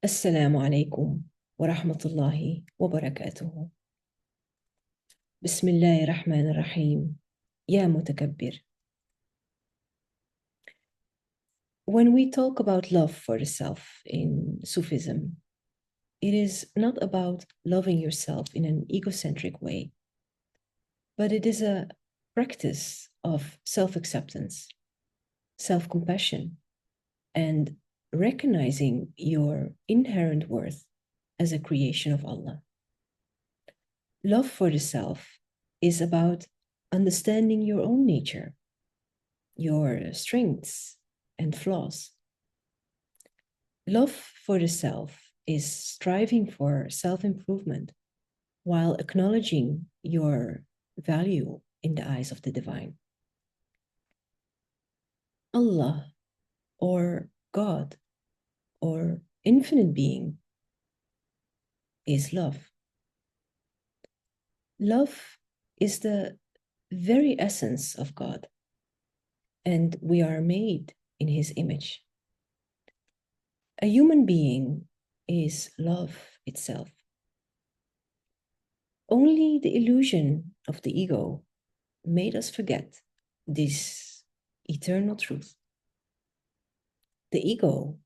السلام عليكم ورحمة الله وبركاته. بسم الله الرحمن الرحيم. يا متكبر. When we talk about love for the self in Sufism, it is not about loving yourself in an egocentric way, but it is a practice of self-acceptance, self-compassion, and recognizing your inherent worth as a creation of Allah. Love for the self is about understanding your own nature, your strengths and flaws. Love for the self is striving for self-improvement while acknowledging your value in the eyes of the divine. Allah, or God, or infinite being, is love. Love is the very essence of God, and we are made in his image. A human being is love itself. Only the illusion of the ego made us forget this eternal truth. The ego,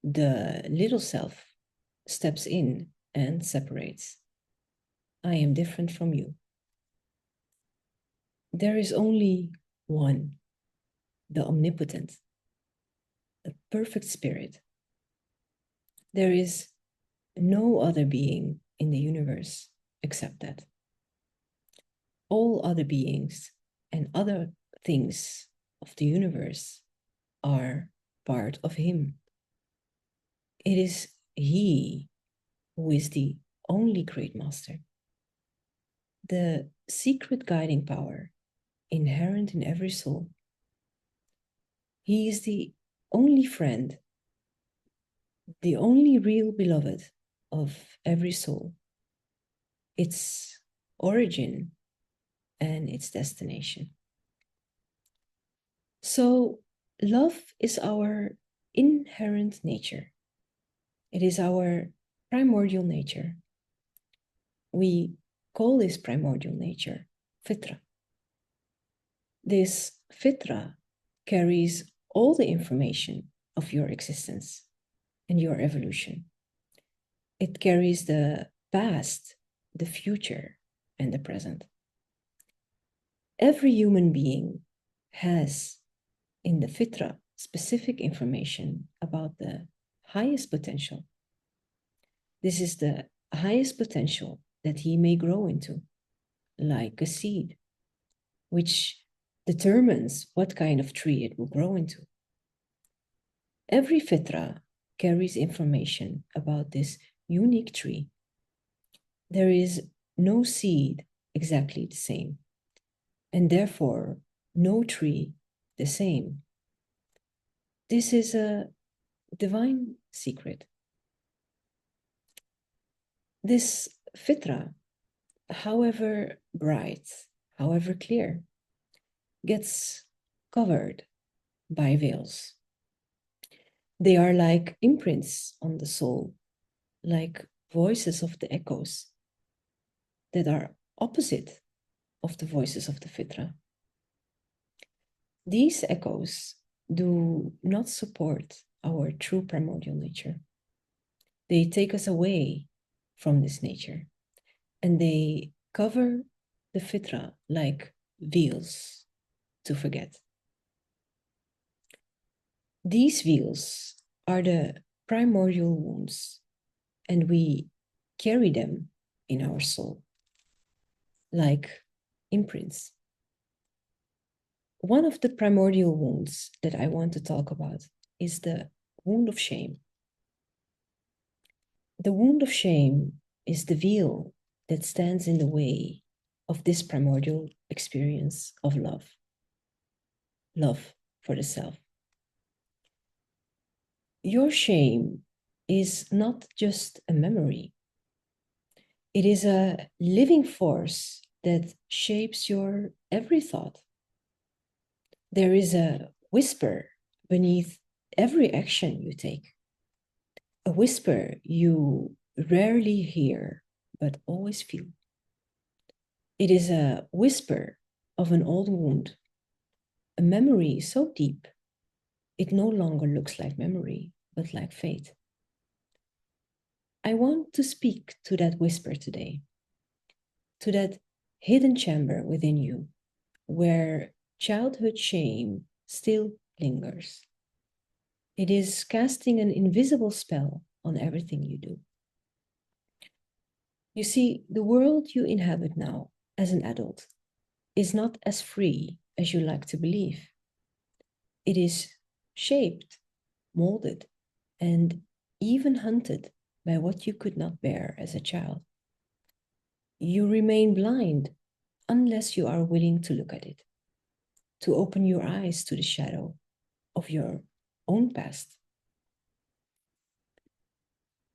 the little self, steps in and separates. I am different from you. There is only one, the omnipotent, the perfect spirit. There is no other being in the universe except that. All other beings and other things of the universe are part of him. It is he who is the only great master, the secret guiding power inherent in every soul. He is the only friend, the only real beloved of every soul, its origin and its destination. So, love is our inherent nature. It is our primordial nature. We call this primordial nature Fitra. This Fitra carries all the information of your existence and your evolution. It carries the past, the future, and the present. Every human being has in the Fitra specific information about the highest potential. This is the highest potential that he may grow into, like a seed, which determines what kind of tree it will grow into. Every Fitra carries information about this unique tree. There is no seed exactly the same, and therefore no tree the same. This is a divine secret. This Fitra, however bright, however clear, gets covered by veils. They are like imprints on the soul, like voices of the echoes that are opposite of the voices of the Fitra. These echoes do not support our true primordial nature. They take us away from this nature, and they cover the Fitra like veils to forget. These veils are the primordial wounds, and we carry them in our soul, like imprints. One of the primordial wounds that I want to talk about is the wound of shame. The wound of shame is the veil that stands in the way of this primordial experience of love. Love for the self. Your shame is not just a memory. It is a living force that shapes your every thought. There is a whisper beneath every action you take, a whisper you rarely hear, but always feel. It is a whisper of an old wound, a memory so deep it no longer looks like memory, but like fate. I want to speak to that whisper today, to that hidden chamber within you where childhood shame still lingers. It is casting an invisible spell on everything you do. You see, the world you inhabit now as an adult is not as free as you like to believe. It is shaped, molded, and even hunted by what you could not bear as a child. You remain blind unless you are willing to look at it, to open your eyes to the shadow of your own past.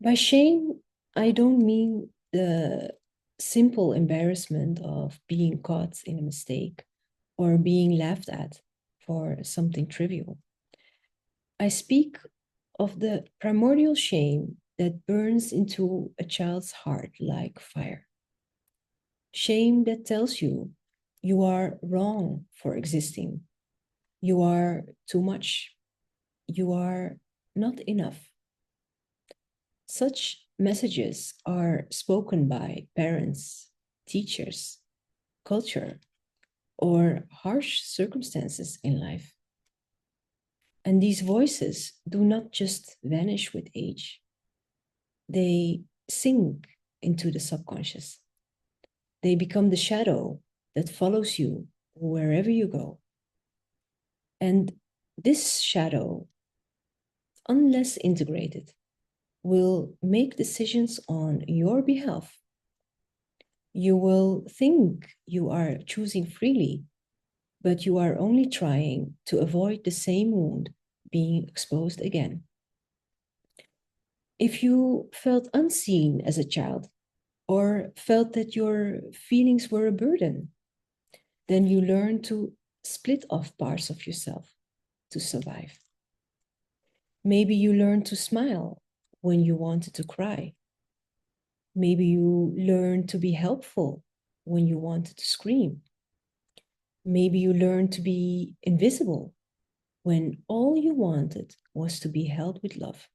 By shame, I don't mean the simple embarrassment of being caught in a mistake or being laughed at for something trivial. I speak of the primordial shame that burns into a child's heart like fire. Shame that tells you you are wrong for existing, you are too much, you are not enough. Such messages are spoken by parents, teachers, culture, or harsh circumstances in life. And these voices do not just vanish with age, they sink into the subconscious. They become the shadow that follows you wherever you go. And this shadow, unless integrated, will make decisions on your behalf. You will think you are choosing freely, but you are only trying to avoid the same wound being exposed again. If you felt unseen as a child or felt that your feelings were a burden, then you learn to split off parts of yourself to survive. Maybe you learn to smile when you wanted to cry. Maybe you learn to be helpful when you wanted to scream. Maybe you learn to be invisible when all you wanted was to be held with love.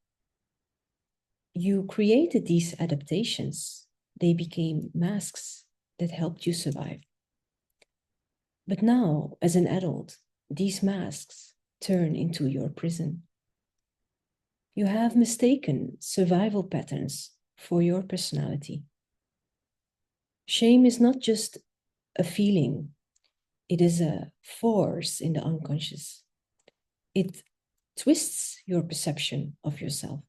You created these adaptations. They became masks that helped you survive. But now, as an adult, these masks turn into your prison. You have mistaken survival patterns for your personality. Shame is not just a feeling, it is a force in the unconscious. It twists your perception of yourself.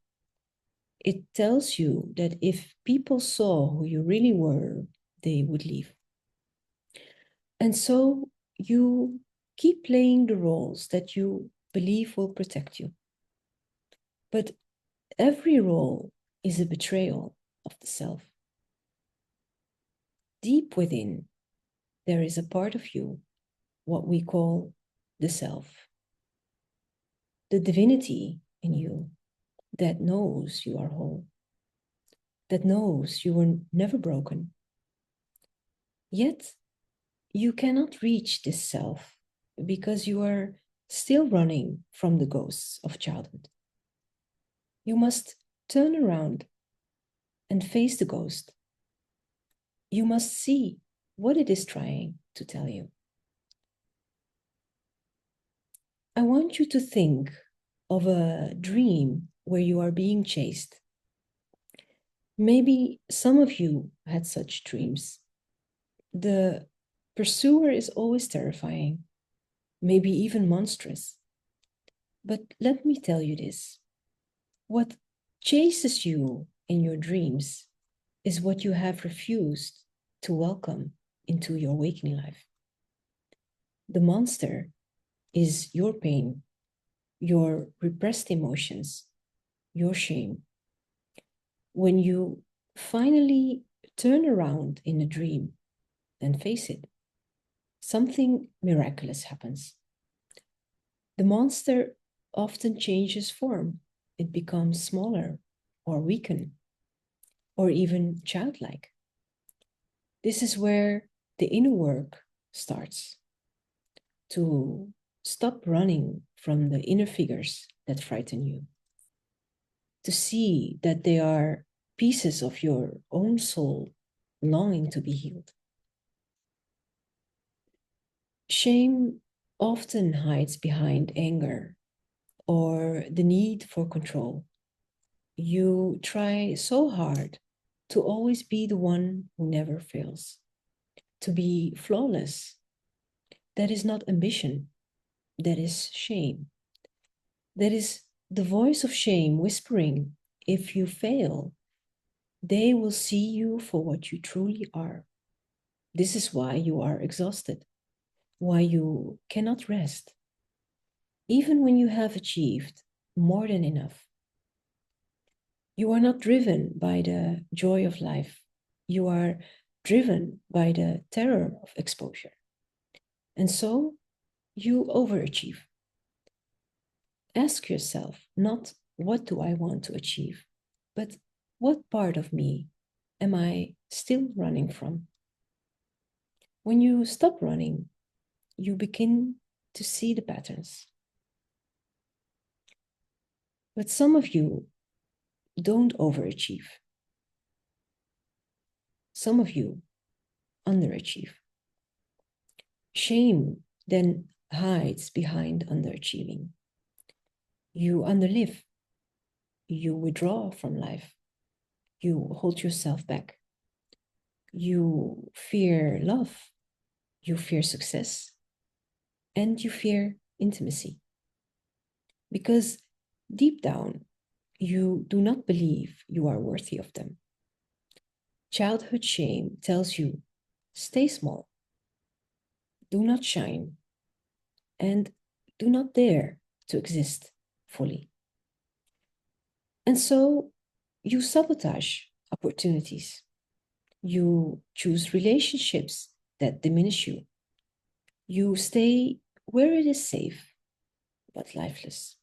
It tells you that if people saw who you really were, they would leave. And so you keep playing the roles that you believe will protect you. But every role is a betrayal of the self. Deep within, there is a part of you, what we call the self, the divinity in you that knows you are whole, that knows you were never broken. Yet, you cannot reach this self because you are still running from the ghosts of childhood. You must turn around and face the ghost. You must see what it is trying to tell you. I want you to think of a dream where you are being chased. Maybe some of you had such dreams. The pursuer is always terrifying, maybe even monstrous. But let me tell you this. What chases you in your dreams is what you have refused to welcome into your waking life. The monster is your pain, your repressed emotions, your shame. When you finally turn around in a dream and face it, something miraculous happens. The monster often changes form. It becomes smaller or weaken or even childlike. This is where the inner work starts, to stop running from the inner figures that frighten you, to see that they are pieces of your own soul longing to be healed. Shame often hides behind anger or the need for control. You try so hard to always be the one who never fails, to be flawless. That is not ambition, that is shame. That is the voice of shame whispering, if you fail, they will see you for what you truly are. This is why you are exhausted, why you cannot rest, even when you have achieved more than enough. You are not driven by the joy of life. You are driven by the terror of exposure. And so you overachieve. Ask yourself not what do I want to achieve, but what part of me am I still running from? When you stop running, you begin to see the patterns. But some of you don't overachieve. Some of you underachieve. Shame then hides behind underachieving. You underlive. You withdraw from life. You hold yourself back. You fear love. You fear success. And you fear intimacy. Because deep down, you do not believe you are worthy of them. Childhood shame tells you, stay small, do not shine, and do not dare to exist fully. And so you sabotage opportunities. You choose relationships that diminish you. You stay where it is safe, but lifeless.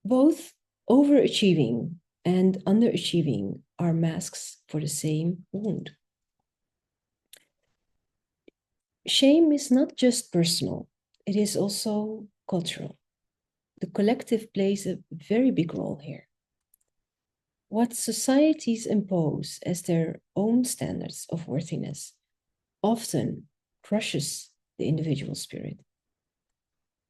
Both overachieving and underachieving are masks for the same wound. Shame is not just personal, it is also cultural. The collective plays a very big role here. What societies impose as their own standards of worthiness often crushes the individual spirit.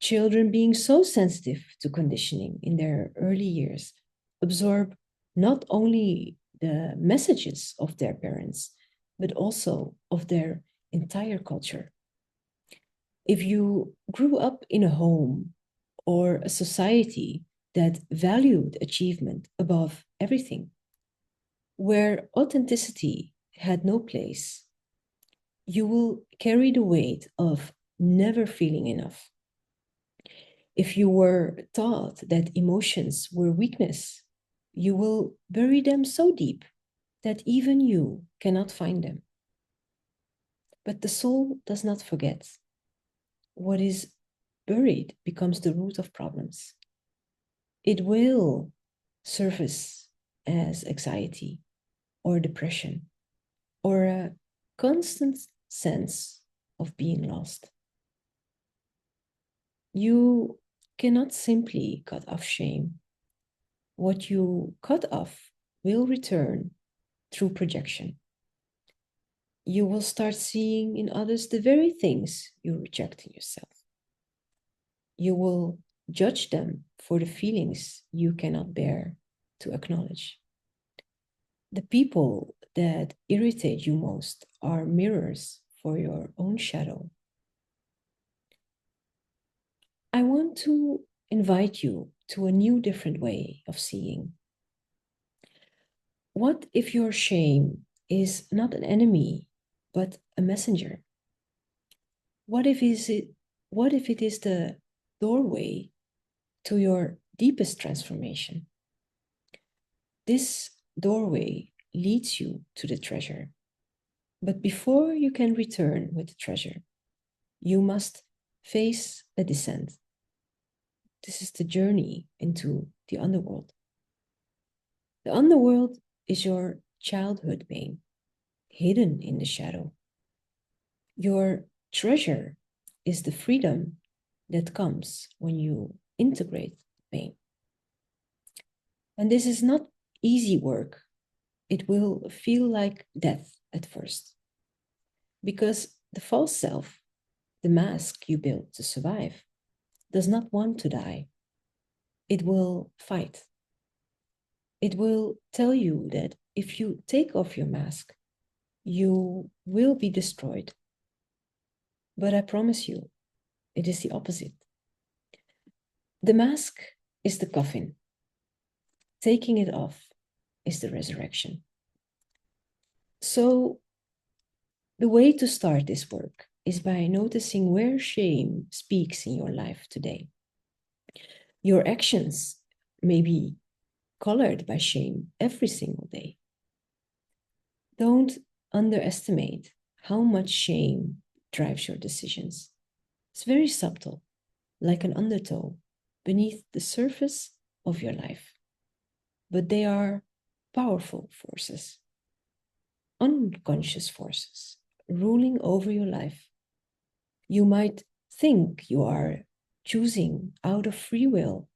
Children, being so sensitive to conditioning in their early years, absorb not only the messages of their parents, but also of their entire culture. If you grew up in a home or a society that valued achievement above everything, where authenticity had no place, you will carry the weight of never feeling enough. If you were taught that emotions were weakness, you will bury them so deep that even you cannot find them. But the soul does not forget. What is buried becomes the root of problems. It will surface as anxiety or depression or a constant sense of being lost. You cannot simply cut off shame. What you cut off will return through projection. You will start seeing in others the very things you reject in yourself. You will judge them for the feelings you cannot bear to acknowledge. The people that irritate you most are mirrors for your own shadow. I want to invite you to a new, different way of seeing. What if your shame is not an enemy, but a messenger? What if it is the doorway to your deepest transformation? This doorway leads you to the treasure. But before you can return with the treasure, you must face a descent. This is the journey into the underworld. The underworld is your childhood pain, hidden in the shadow. Your treasure is the freedom that comes when you integrate pain. And this is not easy work. It will feel like death at first. Because the false self, the mask you built to survive, does not want to die. It will fight. It will tell you that if you take off your mask, you will be destroyed. But I promise you, it is the opposite. The mask is the coffin. Taking it off is the resurrection. So the way to start this work is by noticing where shame speaks in your life today. Your actions may be colored by shame every single day. Don't underestimate how much shame drives your decisions. It's very subtle, like an undertow beneath the surface of your life. But they are powerful forces, unconscious forces, ruling over your life. You might think you are choosing out of free will,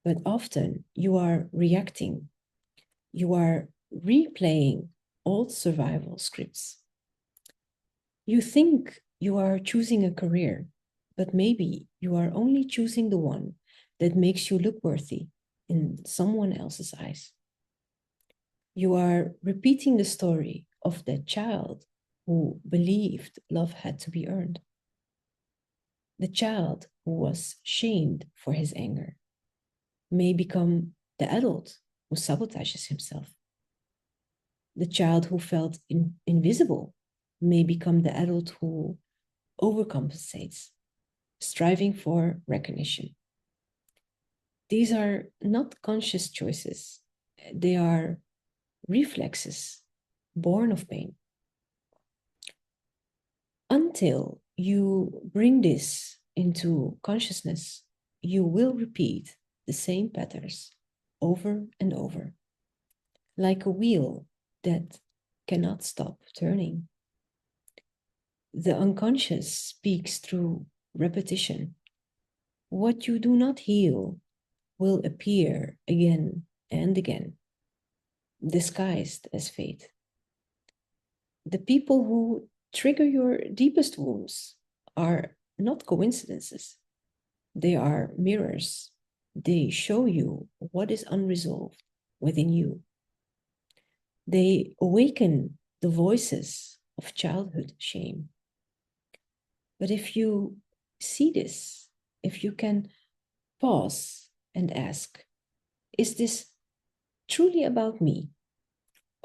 but often you are reacting. You are replaying old survival scripts. You think you are choosing a career, but maybe you are only choosing the one that makes you look worthy in someone else's eyes. You are repeating the story of that child who believed love had to be earned. The child who was shamed for his anger may become the adult who sabotages himself. The child who felt invisible may become the adult who overcompensates, striving for recognition. These are not conscious choices. They are reflexes born of pain. Until you bring this into consciousness, you will repeat the same patterns over and over, like a wheel that cannot stop turning. The unconscious speaks through repetition. What you do not heal will appear again and again, disguised as fate. The people who trigger your deepest wounds are not coincidences. They are mirrors. They show you what is unresolved within you. They awaken the voices of childhood shame. But if you see this, if you can pause and ask, is this truly about me?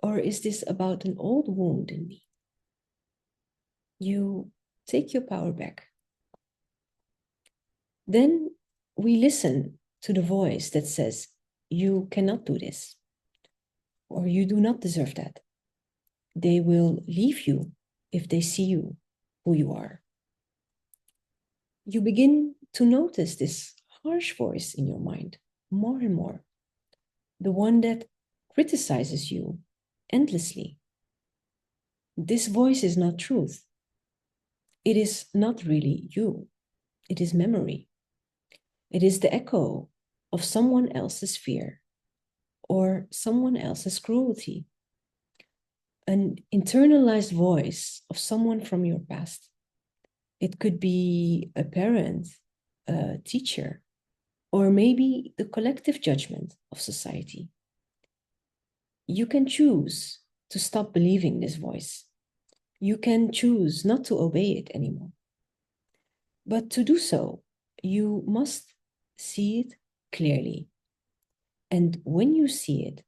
Or is this about an old wound in me? You take your power back. Then we listen to the voice that says, you cannot do this, or you do not deserve that. They will leave you if they see you who you are. You begin to notice this harsh voice in your mind more and more, the one that criticizes you endlessly. This voice is not truth. It is not really you. It is memory. It is the echo of someone else's fear or someone else's cruelty, an internalized voice of someone from your past. It could be a parent, a teacher, or maybe the collective judgment of society. You can choose to stop believing this voice. You can choose not to obey it anymore. But to do so, you must see it clearly. And when you see it,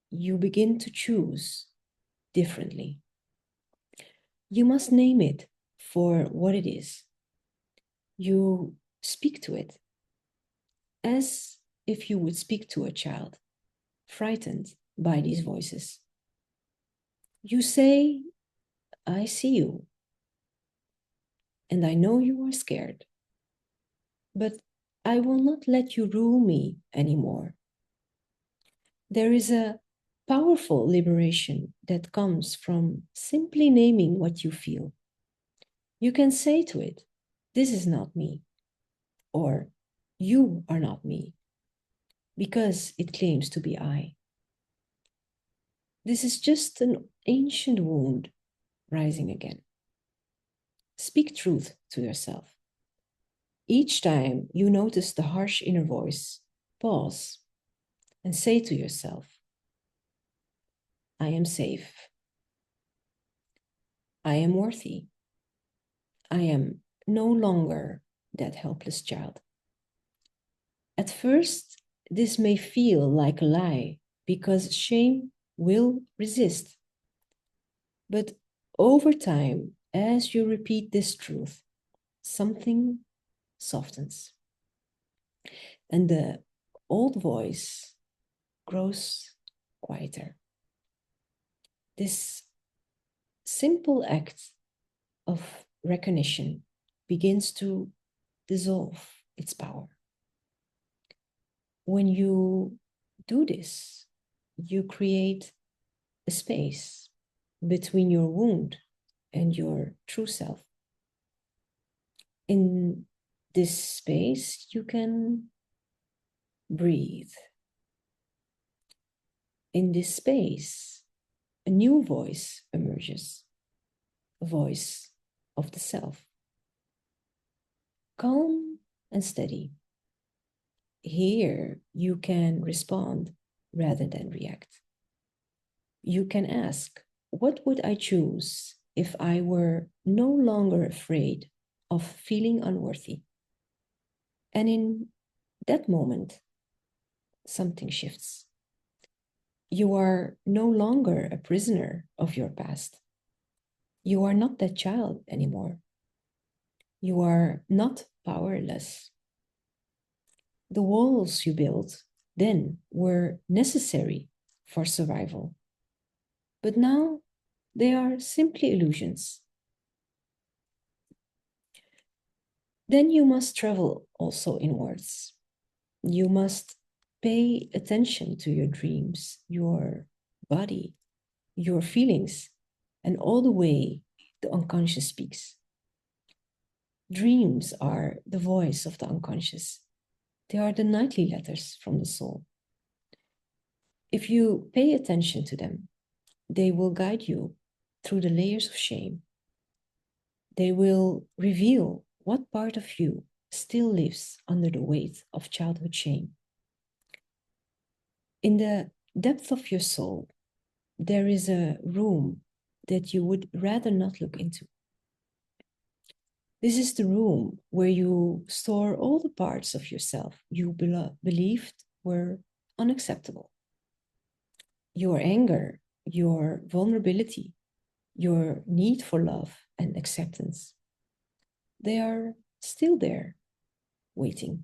you begin to choose differently. You must name it for what it is. You speak to it as if you would speak to a child, frightened by these voices. You say, I see you, and I know you are scared, but I will not let you rule me anymore. There is a powerful liberation that comes from simply naming what you feel. You can say to it, "This is not me," or "You are not me," because it claims to be I. This is just an ancient wound rising again. Speak truth to yourself. Each time you notice the harsh inner voice, pause and say to yourself, "I am safe. I am worthy. I am no longer that helpless child." At first, this may feel like a lie because shame will resist. But over time, as you repeat this truth, something softens. And the old voice grows quieter. This simple act of recognition begins to dissolve its power. When you do this, you create a space between your wound and your true self. In this space, you can breathe. In this space, a new voice emerges, a voice of the self. Calm and steady. Here, you can respond rather than react. You can ask, what would I choose if I were no longer afraid of feeling unworthy? And in that moment, something shifts. You are no longer a prisoner of your past. You are not that child anymore. You are not powerless. The walls you built then were necessary for survival. But now they are simply illusions. Then you must travel also inwards. You must pay attention to your dreams, your body, your feelings, and all the way the unconscious speaks. Dreams are the voice of the unconscious. They are the nightly letters from the soul. If you pay attention to them, they will guide you through the layers of shame. They will reveal what part of you still lives under the weight of childhood shame. In the depth of your soul, there is a room that you would rather not look into. This is the room where you store all the parts of yourself you believed were unacceptable. Your anger, your vulnerability, your need for love and acceptance. They are still there, waiting.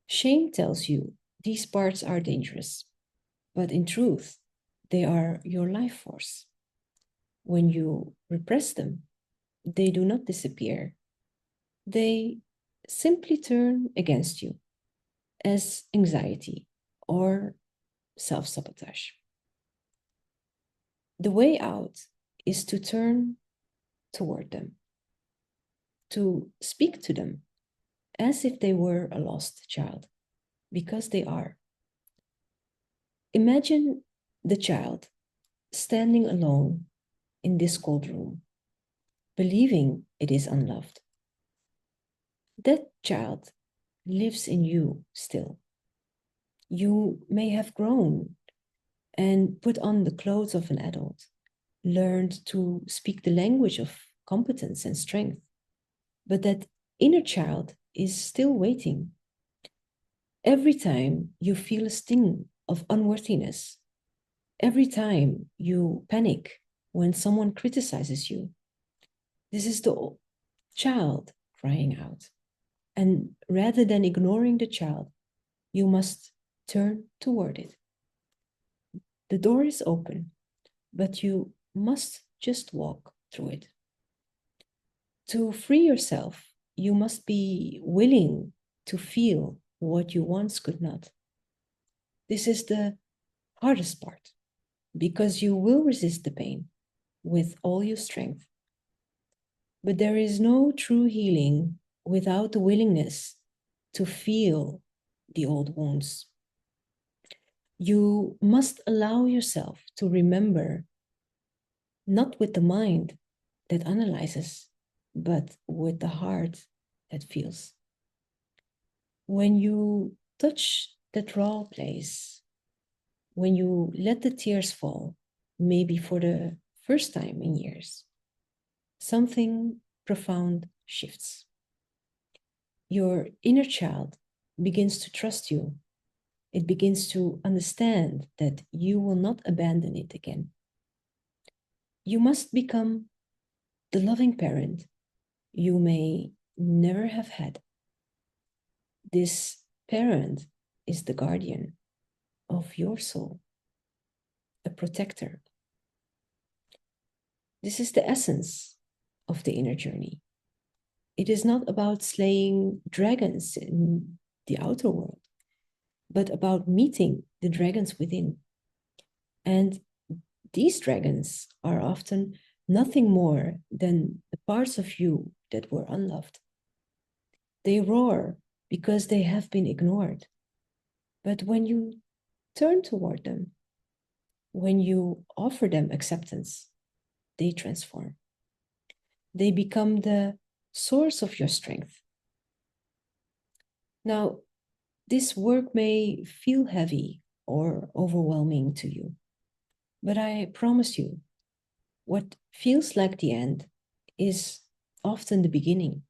Shame tells you these parts are dangerous, but in truth, they are your life force. When you repress them, they do not disappear. They simply turn against you as anxiety or self-sabotage. The way out is to turn toward them, to speak to them as if they were a lost child, because they are. Imagine the child standing alone in this cold room, believing it is unloved. That child lives in you still. You may have grown and put on the clothes of an adult, learned to speak the language of competence and strength, but that inner child is still waiting. Every time you feel a sting of unworthiness, every time you panic when someone criticizes you, this is the child crying out. And rather than ignoring the child, you must turn toward it. The door is open, but you must just walk through it. To free yourself, you must be willing to feel what you once could not. This is the hardest part, because you will resist the pain with all your strength. But there is no true healing without the willingness to feel the old wounds. You must allow yourself to remember, not with the mind that analyzes, but with the heart that feels. When you touch that raw place, when you let the tears fall, maybe for the first time in years, something profound shifts. Your inner child begins to trust you. It begins to understand that you will not abandon it again. You must become the loving parent you may never have had. This parent is the guardian of your soul, a protector. This is the essence of the inner journey. It is not about slaying dragons in the outer world, but about meeting the dragons within. And these dragons are often nothing more than the parts of you that were unloved. They roar because they have been ignored. But when you turn toward them, when you offer them acceptance, they transform. They become the source of your strength. Now, this work may feel heavy or overwhelming to you, but I promise you, what feels like the end is often the beginning.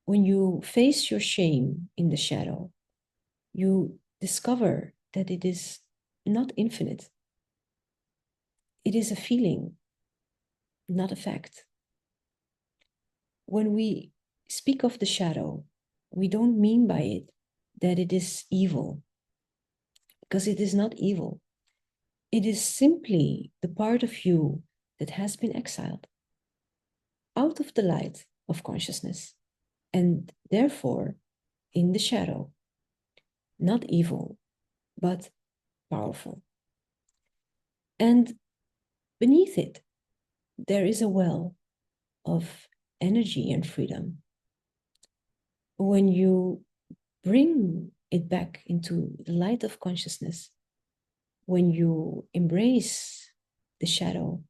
When you face your shame in the shadow, you discover that it is not infinite. It is a feeling, not a fact. When we speak of the shadow, we don't mean by it that it is evil, because it is not evil. It is simply the part of you that has been exiled out of the light of consciousness, and therefore in the shadow, not evil, but powerful. And beneath it, there is a well of energy and freedom. When you bring it back into the light of consciousness, when you embrace the shadow,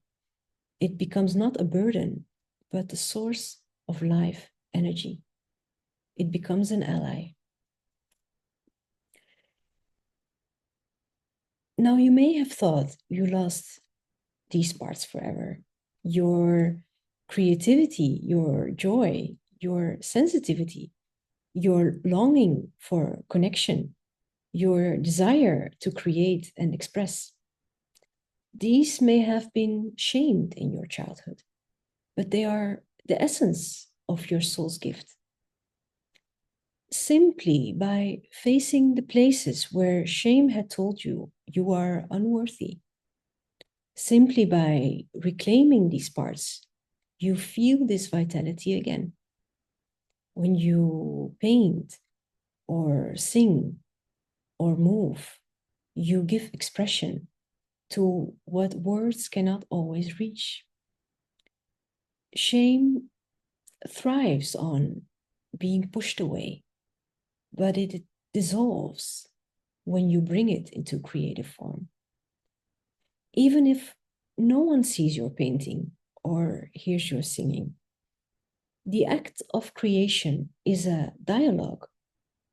it becomes not a burden, but the source of life energy. It becomes an ally. Now, you may have thought you lost these parts forever. Your creativity, your joy, your sensitivity, your longing for connection, your desire to create and express. These may have been shamed in your childhood, but they are the essence of your soul's gift. Simply by facing the places where shame had told you you are unworthy, simply by reclaiming these parts, you feel this vitality again. When you paint or sing or move, you give expression to what words cannot always reach. Shame thrives on being pushed away, but it dissolves when you bring it into creative form. Even if no one sees your painting or hears your singing, the act of creation is a dialogue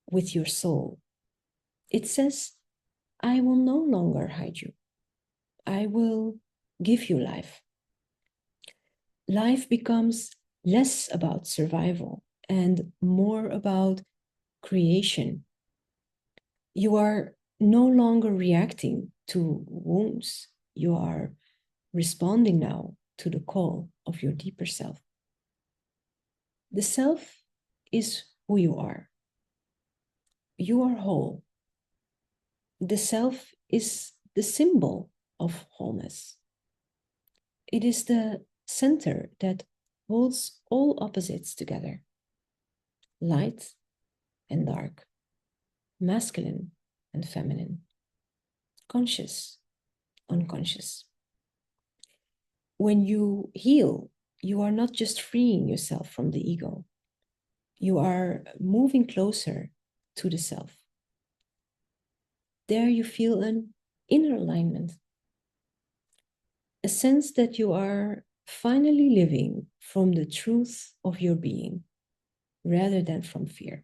with your soul. It says, I will no longer hide you. I will give you life. Life becomes less about survival and more about creation. You are no longer reacting to wounds. You are responding now to the call of your deeper self. The self is who you are. You are whole. The self is the symbol of wholeness. It is the center that holds all opposites together, light and dark, masculine and feminine, conscious, unconscious. When you heal, you are not just freeing yourself from the ego, you are moving closer to the self. There you feel an inner alignment, a sense that you are finally living from the truth of your being rather than from fear.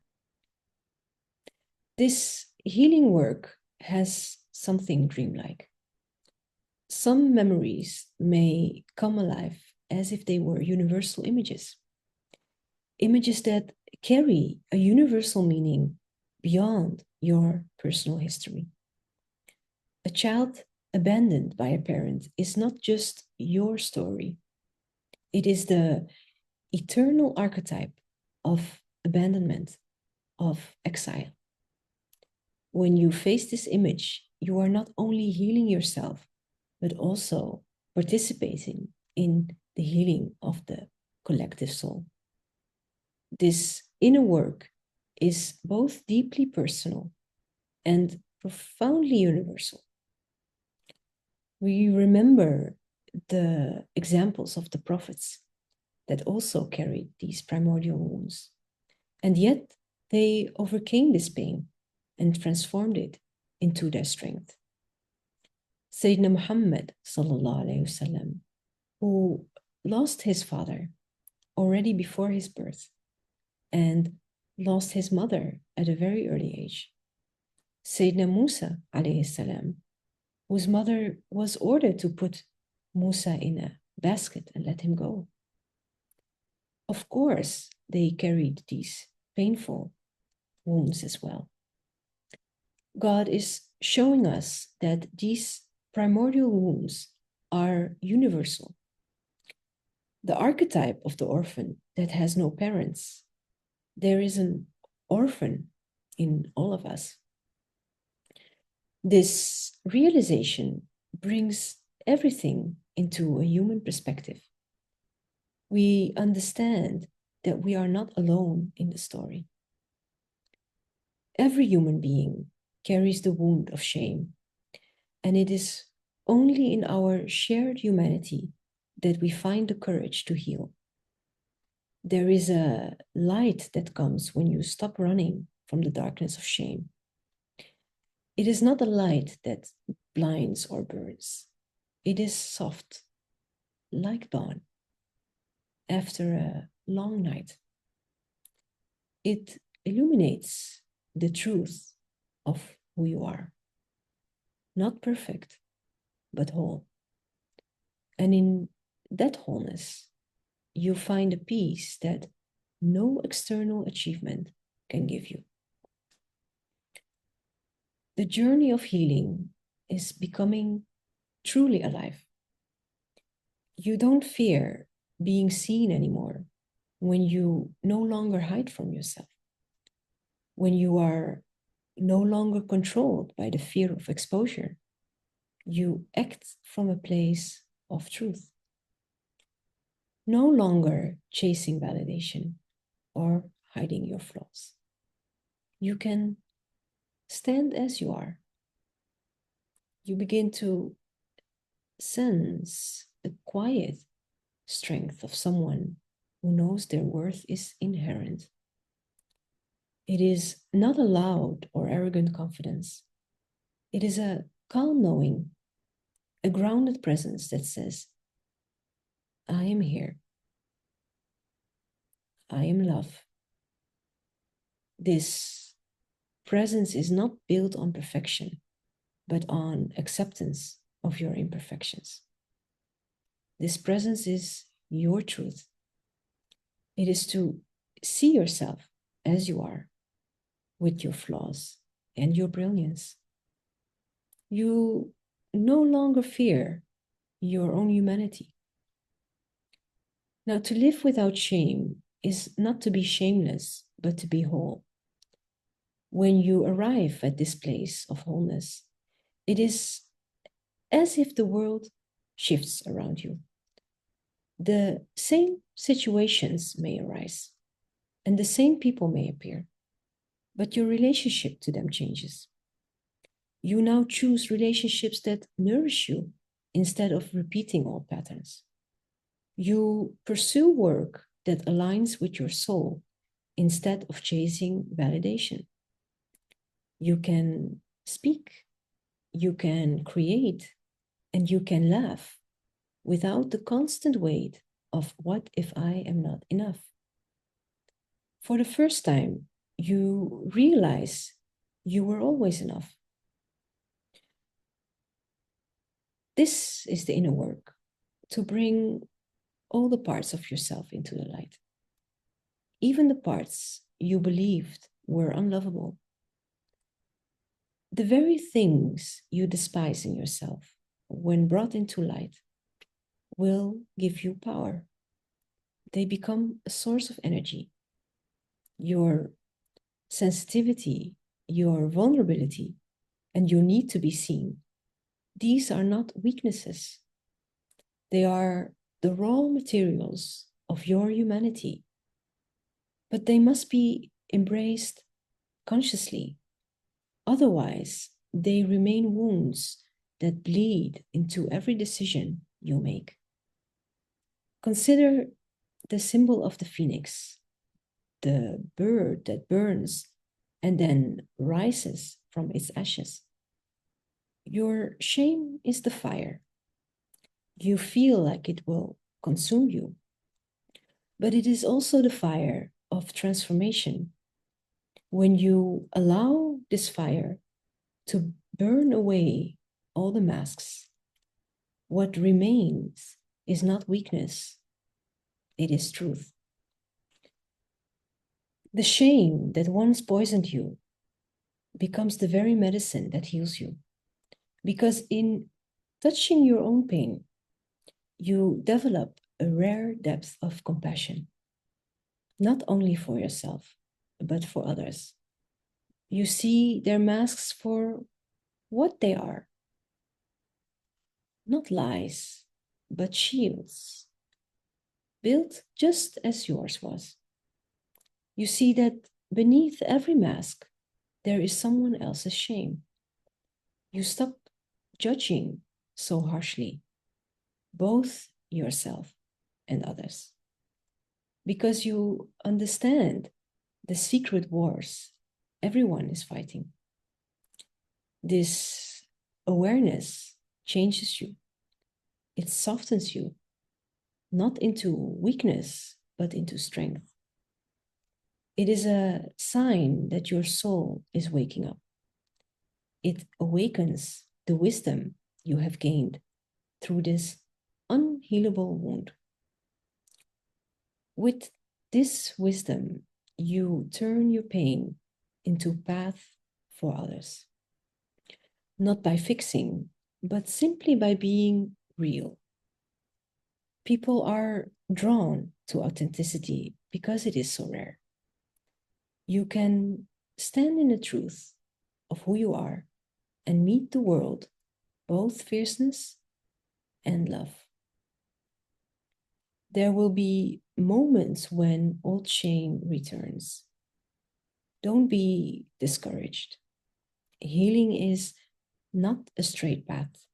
This healing work has something dreamlike. Some memories may come alive as if they were universal images, images that carry a universal meaning beyond your personal history. A child abandoned by a parent is not just your story, it is the eternal archetype of abandonment, of exile. When you face this image, you are not only healing yourself, but also participating in the healing of the collective soul. This inner work is both deeply personal and profoundly universal. We remember the examples of the prophets that also carried these primordial wounds, and yet they overcame this pain and transformed it into their strength. Sayyidina Muhammad sallallahu alayhi wasallam, who lost his father already before his birth and lost his mother at a very early age. Sayyidina Musa alayhi salam, whose mother was ordered to put Musa in a basket and let him go. Of course, they carried these painful wounds as well. God is showing us that these primordial wounds are universal. The archetype of the orphan that has no parents. There is an orphan in all of us. This realization brings everything into a human perspective. We understand that we are not alone in the story. Every human being carries the wound of shame, and it is only in our shared humanity that we find the courage to heal. There is a light that comes when you stop running from the darkness of shame. It is not a light that blinds or burns. It is soft, like dawn, after a long night. It illuminates the truth of who you are. Not perfect, but whole. And in that wholeness, you find a peace that no external achievement can give you. The journey of healing is becoming truly alive. You don't fear being seen anymore when you no longer hide from yourself, when you are no longer controlled by the fear of exposure. You act from a place of truth, no longer chasing validation or hiding your flaws. You can stand as you are. You begin to sense the quiet strength of someone who knows their worth is inherent. It is not a loud or arrogant confidence. It is a calm knowing, a grounded presence that says, I am here. I am love. This presence is not built on perfection, but on acceptance of your imperfections. This presence is your truth. It is to see yourself as you are, with your flaws and your brilliance. You no longer fear your own humanity. Now, to live without shame is not to be shameless, but to be whole. When you arrive at this place of wholeness, it is as if the world shifts around you. The same situations may arise, and the same people may appear, but your relationship to them changes. You now choose relationships that nourish you instead of repeating old patterns. You pursue work that aligns with your soul instead of chasing validation. You can speak, you can create, and you can laugh without the constant weight of what if I am not enough. For the first time, you realize you were always enough. This is the inner work to bring all the parts of yourself into the light, even the parts you believed were unlovable. The very things you despise in yourself, when brought into light, will give you power. They become a source of energy. Your sensitivity, your vulnerability, and your need to be seen. These are not weaknesses. They are the raw materials of your humanity. But they must be embraced consciously. Otherwise, they remain wounds that bleed into every decision you make. Consider the symbol of the phoenix, the bird that burns and then rises from its ashes. Your shame is the fire. You feel like it will consume you, but it is also the fire of transformation. When you allow this fire to burn away all the masks, what remains is not weakness, it is truth. The shame that once poisoned you becomes the very medicine that heals you. Because in touching your own pain, you develop a rare depth of compassion, not only for yourself, but for others. You see their masks for what they are, not lies, but shields, built just as yours was. You see that beneath every mask, there is someone else's shame. You stop judging so harshly, both yourself and others, because you understand the secret wars everyone is fighting. This awareness changes you. It softens you, not into weakness, but into strength. It is a sign that your soul is waking up. It awakens the wisdom you have gained through this unhealable wound. With this wisdom, you turn your pain into path for others. Not by fixing, but simply by being real. People are drawn to authenticity because it is so rare. You can stand in the truth of who you are and meet the world, both fierceness and love. There will be moments when old shame returns. Don't be discouraged. Healing is not a straight path.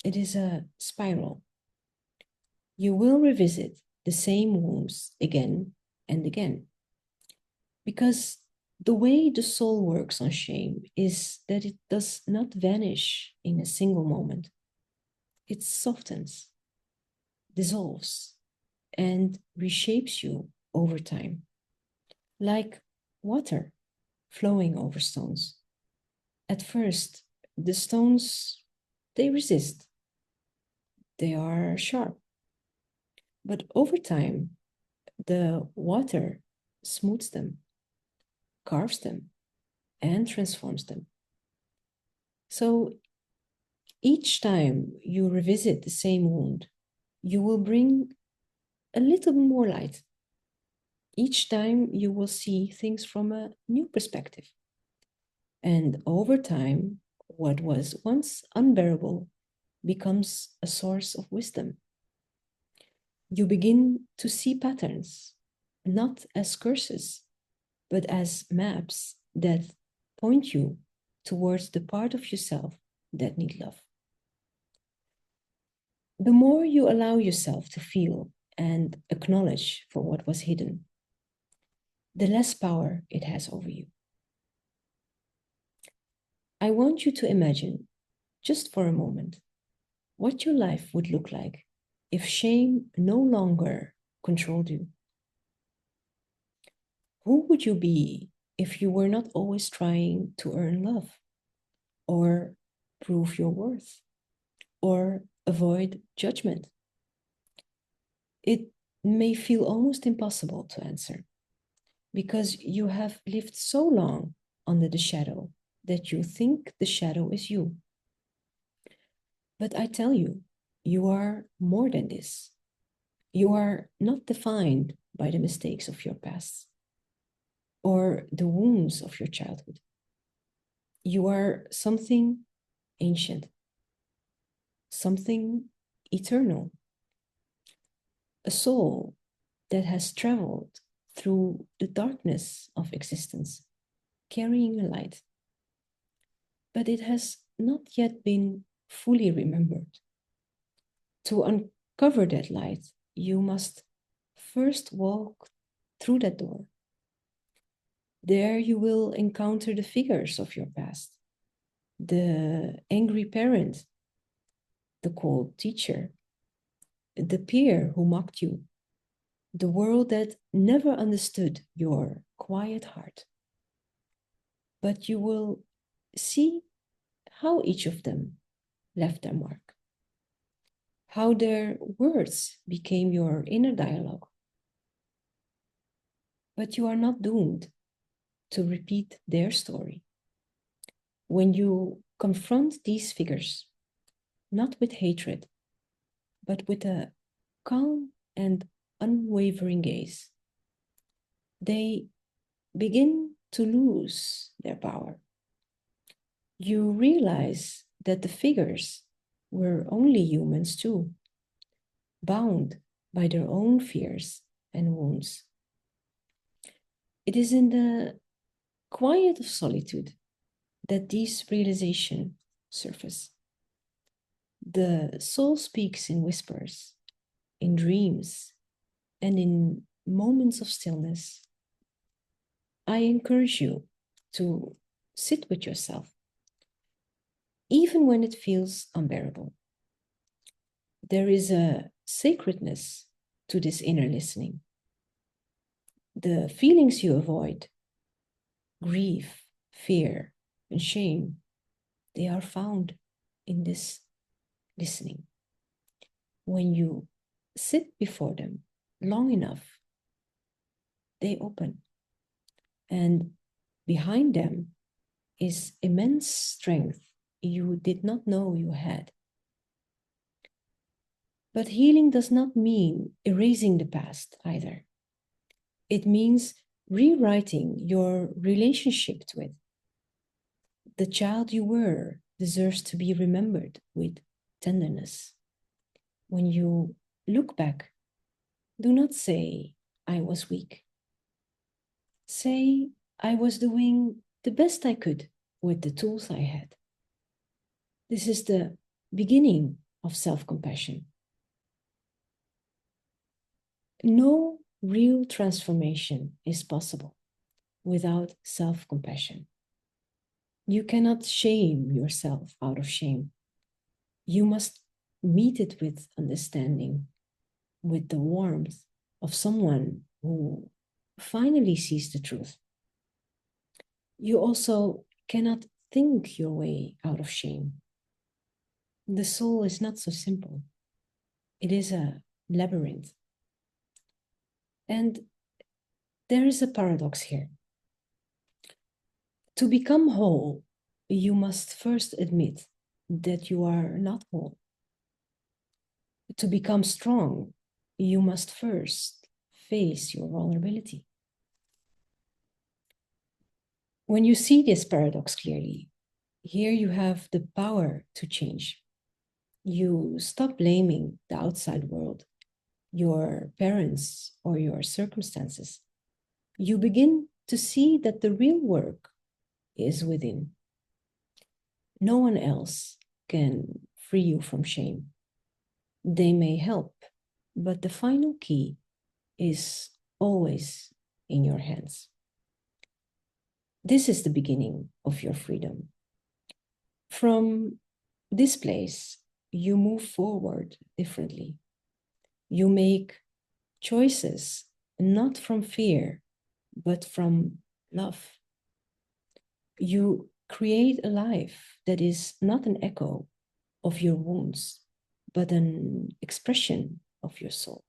It is a spiral. You will revisit the same wounds again and again. Because the way the soul works on shame is that it does not vanish in a single moment. It softens, dissolves, and reshapes you over time, like water flowing over stones. At first, the stones, they resist. They are sharp. But over time, the water smooths them, carves them, and transforms them. So each time you revisit the same wound, you will bring a little more light. Each time you will see things from a new perspective. And over time, what was once unbearable becomes a source of wisdom. You begin to see patterns, not as curses, but as maps that point you towards the part of yourself that need love. The more you allow yourself to feel and acknowledge for what was hidden, the less power it has over you. I want you to imagine, just for a moment, what your life would look like if shame no longer controlled you. Who would you be if you were not always trying to earn love, or prove your worth, or avoid judgment? It may feel almost impossible to answer because you have lived so long under the shadow that you think the shadow is you. But I tell you, you are more than this. You are not defined by the mistakes of your past or the wounds of your childhood. You are something ancient, something eternal, a soul that has traveled through the darkness of existence, carrying a light. But it has not yet been fully remembered. To uncover that light, you must first walk through that door. There you will encounter the figures of your past, the angry parent, the cold teacher, the peer who mocked you, the world that never understood your quiet heart. But you will see how each of them left their mark, how their words became your inner dialogue. But you are not doomed to repeat their story. When you confront these figures, not with hatred, but with a calm and unwavering gaze, they begin to lose their power. You realize that the figures were only humans too, bound by their own fears and wounds. It is in the quiet of solitude that these realizations surface. The soul speaks in whispers, in dreams, and in moments of stillness. I encourage you to sit with yourself, even when it feels unbearable. There is a sacredness to this inner listening. The feelings you avoid, grief, fear, and shame, they are found in this listening. When you sit before them long enough, they open. And behind them is immense strength you did not know you had. But healing does not mean erasing the past either. It means rewriting your relationship to it. The child you were deserves to be remembered with tenderness. When you look back, do not say, I was weak. Say, I was doing the best I could with the tools I had. This is the beginning of self-compassion. No real transformation is possible without self-compassion. You cannot shame yourself out of shame. You must meet it with understanding, with the warmth of someone who finally sees the truth. You also cannot think your way out of shame. The soul is not so simple. It is a labyrinth. And there is a paradox here. To become whole, you must first admit that you are not whole. To become strong, you must first face your vulnerability. When you see this paradox clearly, here you have the power to change. You stop blaming the outside world, your parents, or your circumstances. You begin to see that the real work is within. No one else can free you from shame. They may help, but the final key is always in your hands. This is the beginning of your freedom. From this place, you move forward differently. You make choices not from fear, but from love. You create a life that is not an echo of your wounds, but an expression of your soul.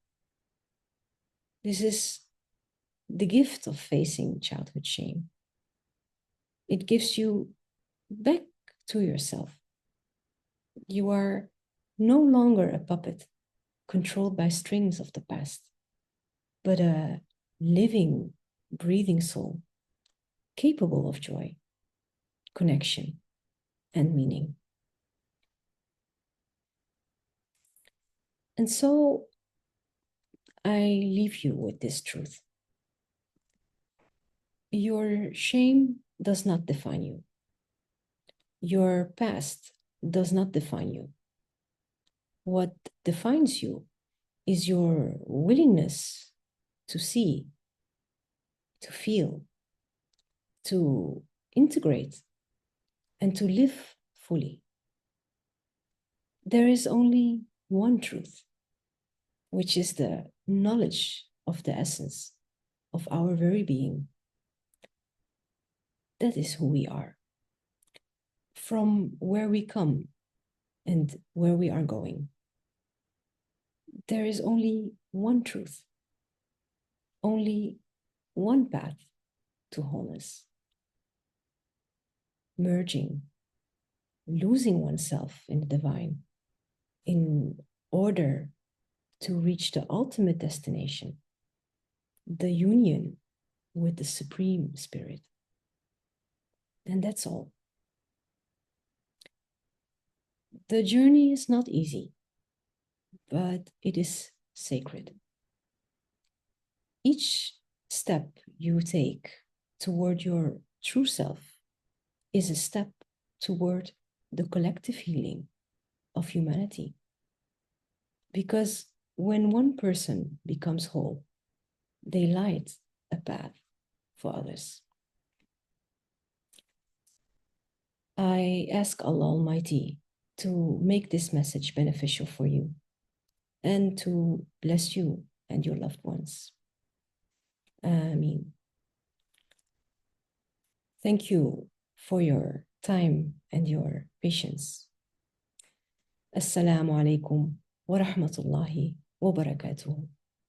This is the gift of facing childhood shame. It gives you back to yourself. You are no longer a puppet controlled by strings of the past, but a living, breathing soul capable of joy, connection, and meaning. And so I leave you with this truth. Your shame does not define you. Your past does not define you. What defines you is your willingness to see, to feel, to integrate, and to live fully. There is only one truth, which is the knowledge of the essence of our very being. That is who we are. From where we come and where we are going, there is only one truth, only one path to wholeness. Merging, losing oneself in the divine in order to reach the ultimate destination, the union with the Supreme Spirit. And that's all. The journey is not easy, but it is sacred. Each step you take toward your true self is a step toward the collective healing of humanity. Because when one person becomes whole, they light a path for others. I ask Allah Almighty to make this message beneficial for you and to bless you and your loved ones. Ameen. Thank you for your time and your patience. Assalamu alaikum wa rahmatullahi wa barakatuh.